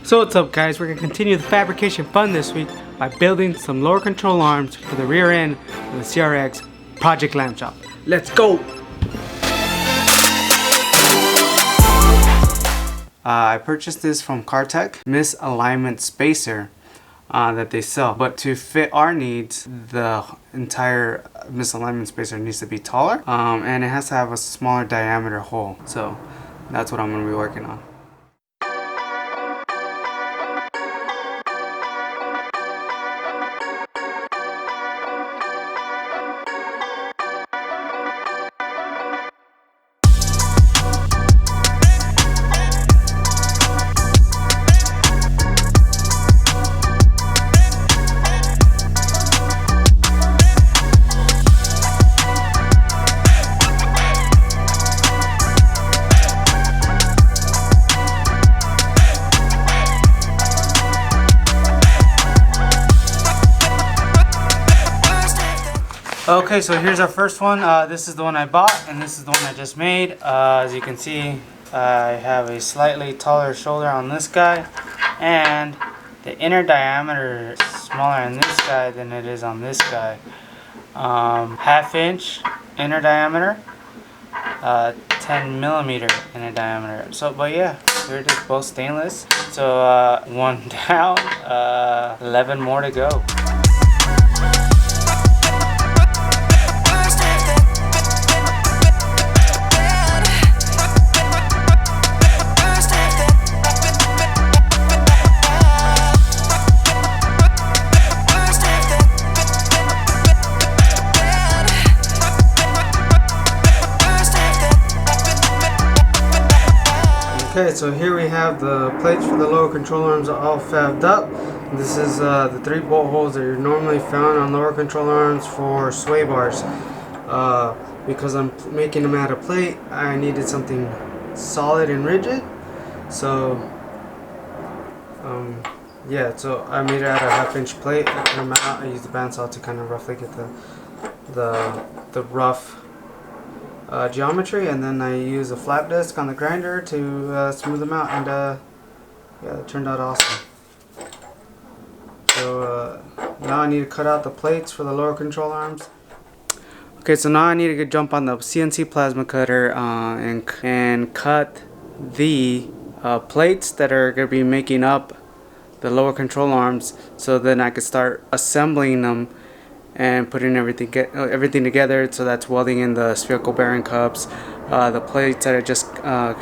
So what's up guys, we're going to continue the fabrication fun this week by building some lower control arms for the rear end of the CRX project lamp shop. Let's go! I purchased this from Kartek, misalignment spacer that they sell, but to fit our needs the entire misalignment spacer needs to be taller and it has to have a smaller diameter hole, so that's what I'm going to be working on. Okay, so here's our first one. This is the one I bought, and this is the one I just made. As you can see, I have a slightly taller shoulder on this guy, and the inner diameter is smaller on this guy than it is on this guy. 1/2 inch inner diameter, 10 millimeter inner diameter. So, but yeah, here it is, both stainless. So one down, 11 more to go. Okay, so here we have the plates for the lower control arms all fabbed up. This is the 3 bolt holes that are normally found on lower control arms for sway bars. Because I'm making them out of plate, I needed something solid and rigid. So yeah, so I made it out of 1/2 inch plate. I cut them out. I used the bandsaw to kind of roughly get the rough geometry, and then I use a flat disc on the grinder to smooth them out, and yeah, it turned out awesome. So now I need to cut out the plates for the lower control arms. Okay, so now I need to jump on the CNC plasma cutter and cut the plates that are going to be making up the lower control arms, so then I could start assembling them and putting everything together. So that's welding in the spherical bearing cups, the plates that I just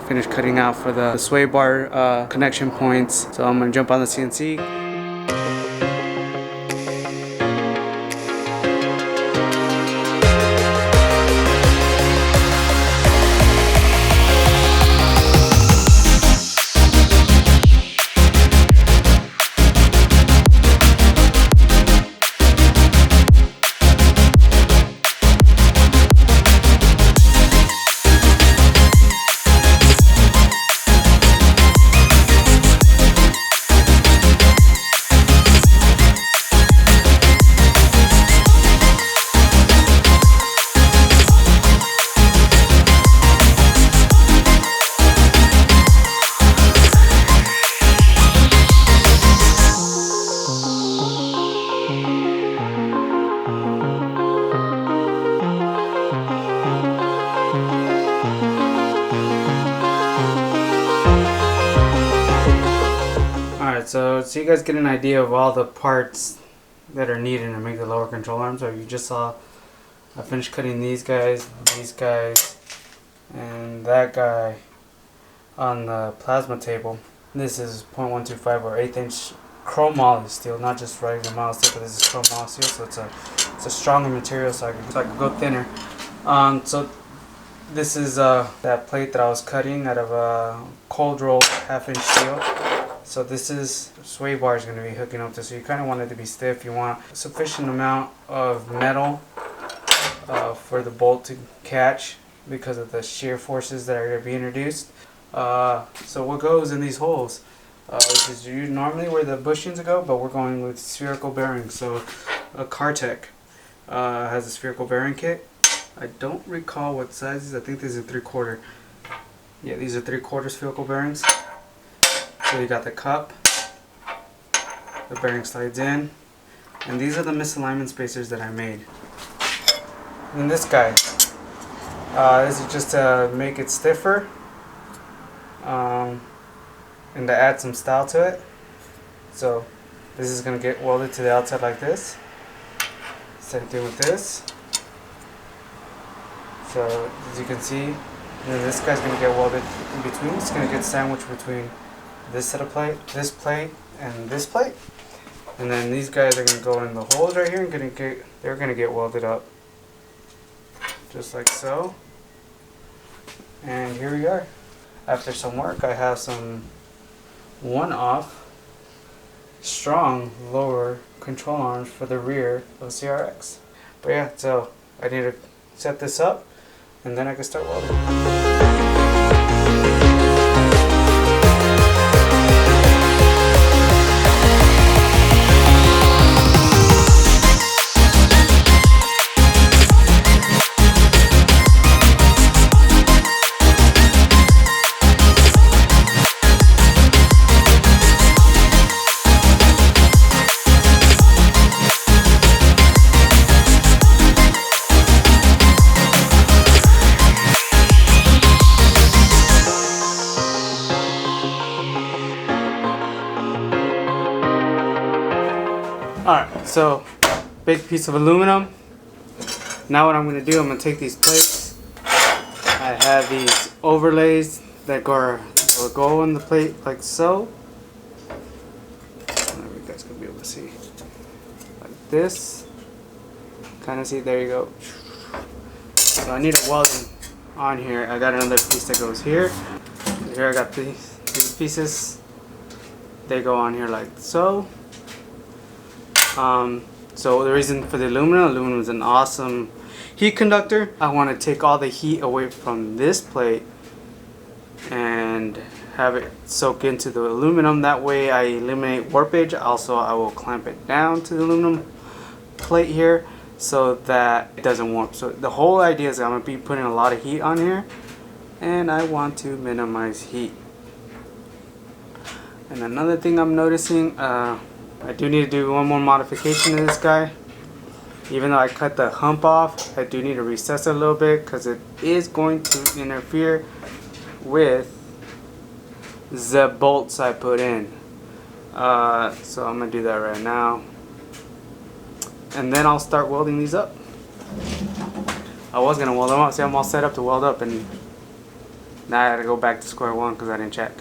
finished cutting out for the sway bar connection points. So I'm going to jump on the CNC. So you guys get an idea of all the parts that are needed to make the lower control arms. So you just saw I finished cutting these guys, and that guy on the plasma table. This is 0.125 or 1/8 inch chromoly steel, not just regular mild steel, but this is chromoly steel, so it's a stronger material, so I can go thinner. So this is that plate that I was cutting out of a cold roll 1/2 inch steel. So this is sway bar is going to be hooking up to, so you kind of want it to be stiff. You want a sufficient amount of metal for the bolt to catch because of the shear forces that are going to be introduced. So what goes in these holes is normally where the bushings go, but we're going with spherical bearings. So Kartek has a spherical bearing kit. I don't recall what sizes. I think these are 3/4. Yeah, these are 3/4 spherical bearings. So you got the cup, The bearing slides in. And these are the misalignment spacers that I made. And this guy, this is just to make it stiffer, and to add some style to it. So this is going to get welded to the outside like this. Same thing with this. So as you can see, then this guy's going to get welded in between. It's going to get sandwiched between this set of plate, and this plate. And then these guys are going to go in the holes right here and they're going to get welded up. Just like so. And here we are. After some work, I have some one-off strong lower control arms for the rear of CRX. But yeah, so I need to set this up and then I can start welding. Alright, so big piece of aluminum. Now what I'm going to do, I'm going to take these plates. I have these overlays that will go on the plate like so. I don't know if you guys can be able to see. Like this. Kind of see, there you go. So I need a welding on here. I got another piece that goes here. Here I got these pieces. They go on here like so. So the reason for the aluminum is an awesome heat conductor. I want to take all the heat away from this plate and have it soak into the aluminum. That way I eliminate warpage. Also, I will clamp it down to the aluminum plate here so that it doesn't warp. So the whole idea is I'm going to be putting a lot of heat on here and I want to minimize heat. And another thing I'm noticing, I do need to do one more modification to this guy. Even though I cut the hump off, I do need to recess it a little bit because it is going to interfere with the bolts I put in. So I'm going to do that right now. And then I'll start welding these up. I was going to weld them up. See, I'm all set up to weld up, and now I got to go back to square one because I didn't check.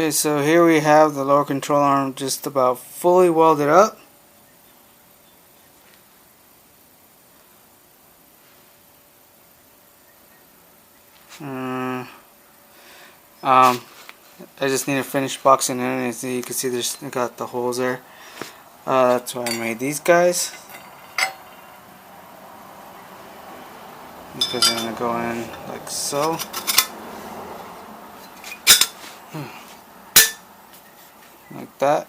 Okay, so here we have the lower control arm just about fully welded up. I just need to finish boxing in, and you can see there's got the holes there. That's why I made these guys. These guys are gonna go in like so. Like that.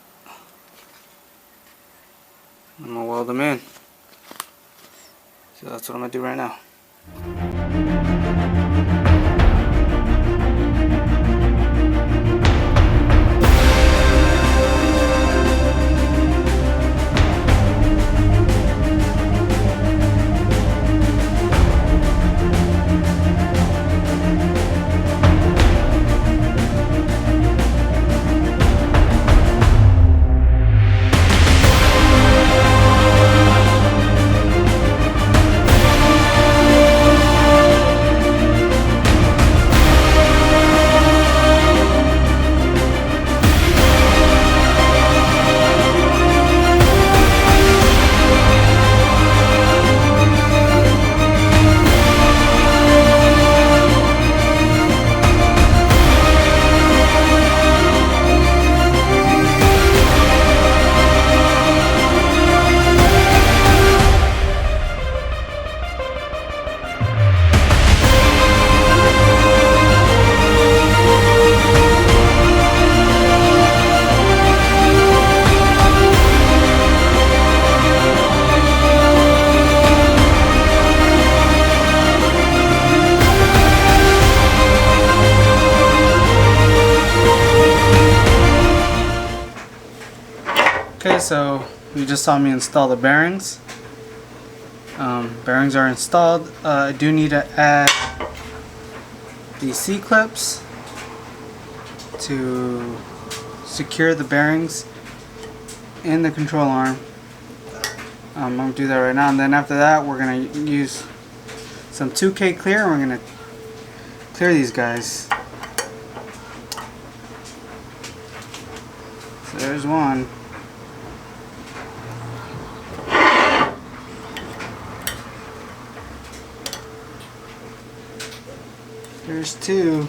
I'm gonna weld them in. So that's what I'm gonna do right now. Okay, so you just saw me install the bearings. Bearings are installed. I do need to add the C-clips to secure the bearings in the control arm. I'm going to do that right now, and then after that we're going to use some 2K clear, and we're going to clear these guys. So there's one. There's two.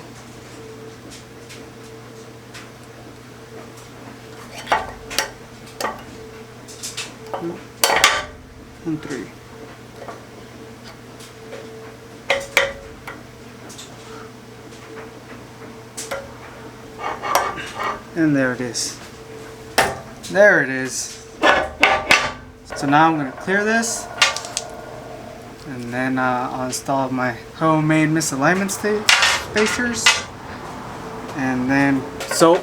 And three. And there it is. There it is. So now I'm going to clear this. And then I'll install my homemade misalignment spacers. And then, so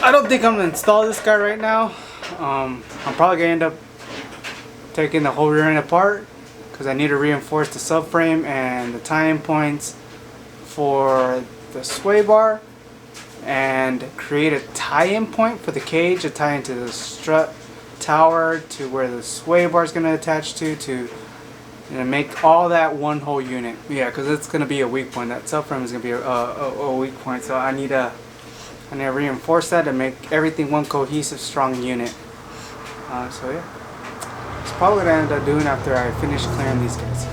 I don't think I'm gonna install this guy right now. I'm probably gonna end up taking the whole rear end apart because I need to reinforce the subframe and the tie-in points for the sway bar, and create a tie-in point for the cage to tie into the strut tower to where the sway bar is gonna attach to make all that one whole unit. Yeah, because it's going to be a weak point. That subframe is going to be a weak point. So I need to reinforce that and make everything one cohesive, strong unit. So yeah, it's probably what I end up doing after I finish clearing these guys.